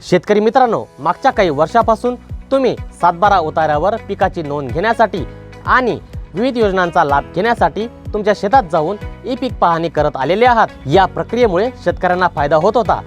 शेतकरी मित्रांनो, मागच्या काही वर्षापासून तुम्ही 7/12 उतार्यावर पिकाची नोंद घेण्यासाठी आणि विविध योजनांचा लाभ घेण्यासाठी तुमच्या शेतात जाऊन ई पीक पाहणी करत आलेले आहात। या प्रक्रियेमुळे शेतकऱ्यांना फायदा होत होता,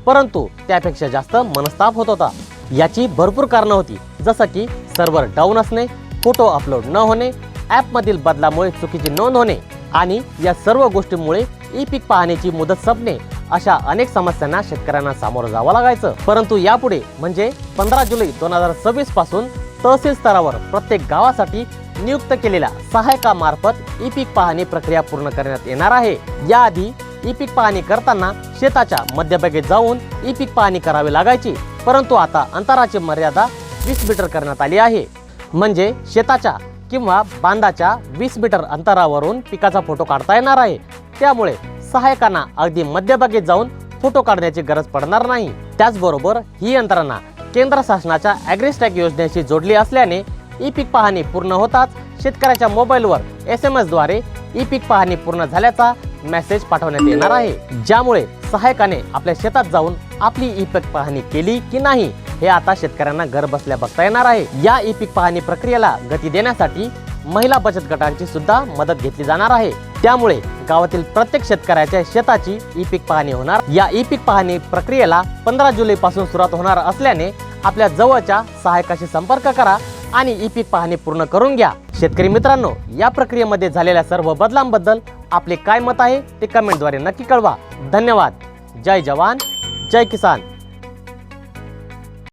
परंतु त्यापेक्षा जास्त मनस्ताप होत होता। याची भरपूर कारणं होती, जसं की सर्व्हर डाऊन असणे, फोटो अपलोड न होणे, ॲपमधील बदलामुळे चुकीची नोंद होणे आणि या सर्व गोष्टींमुळे ई पीक पाहणीची मुदत संपणे अशा अनेक समस्यांना शेतकऱ्यांना सामोरं जावं लागायचं। परंतु यापुढे म्हणजे 15 जुलै 2026 पासून तहसील स्तरावर प्रत्येक गावासाठी नियुक्त केलेल्या सहायकामार्फत ई पीक पाहणी प्रक्रिया पूर्ण करण्यात येणार आहे। याआधी ई पीक पाहणी करताना शेताच्या मध्यभागी जाऊन ई पीक पाहणी करावी लागायची, परंतु आता अंतराची मर्यादा 20 मीटर करण्यात आली आहे। म्हणजे शेताच्या किंवा बांधाच्या 20 मीटर अंतरावरून पिकाचा फोटो काढता येणार आहे। त्यामुळे सहायकांना अगदी मध्यभागी जाऊन फोटो काढण्याची गरज पडणार नाही। त्याचबरोबर ही यंत्रणा केंद्र शासनाच्या ॲग्रिस्टॅक योजनेशी जोडली असल्याने ई पीक पाहणी पूर्ण होताच शेतकऱ्याच्या मोबाईलवर SMS द्वारे ई पीक पाहणी पूर्ण झाल्याचा मेसेज पाठवण्यात येणार आहे, ज्यामुळे सहायकाने आपल्या शेतात जाऊन आपली ई पीक पाहणी केली की नाही हे आता शेतकऱ्यांना घर बसल्या बघता येणार आहे। या ई पीक पाहणी प्रक्रियेला गती देण्यासाठी महिला बचत गटांची सुद्धा मदत घेतली जाणार आहे। त्यामुळे गावातील प्रत्येक शेतकऱ्याच्या शेताची ई पीक पाहणी होणार। या ई पीक पाहणी प्रक्रियेला 15 जुलै पासून सुरुवात होणार असल्याने आपल्या जवळच्या सहायकाशी संपर्क करा आणि ई पीक पाहणी पूर्ण करून घ्या। शेतकरी मित्रांनो, या प्रक्रियेमध्ये झालेल्या सर्व बदलांबद्दल आपले काय मत आहे ते कमेंटद्वारे नक्की कळवा। धन्यवाद। जय जवान, जय किसान।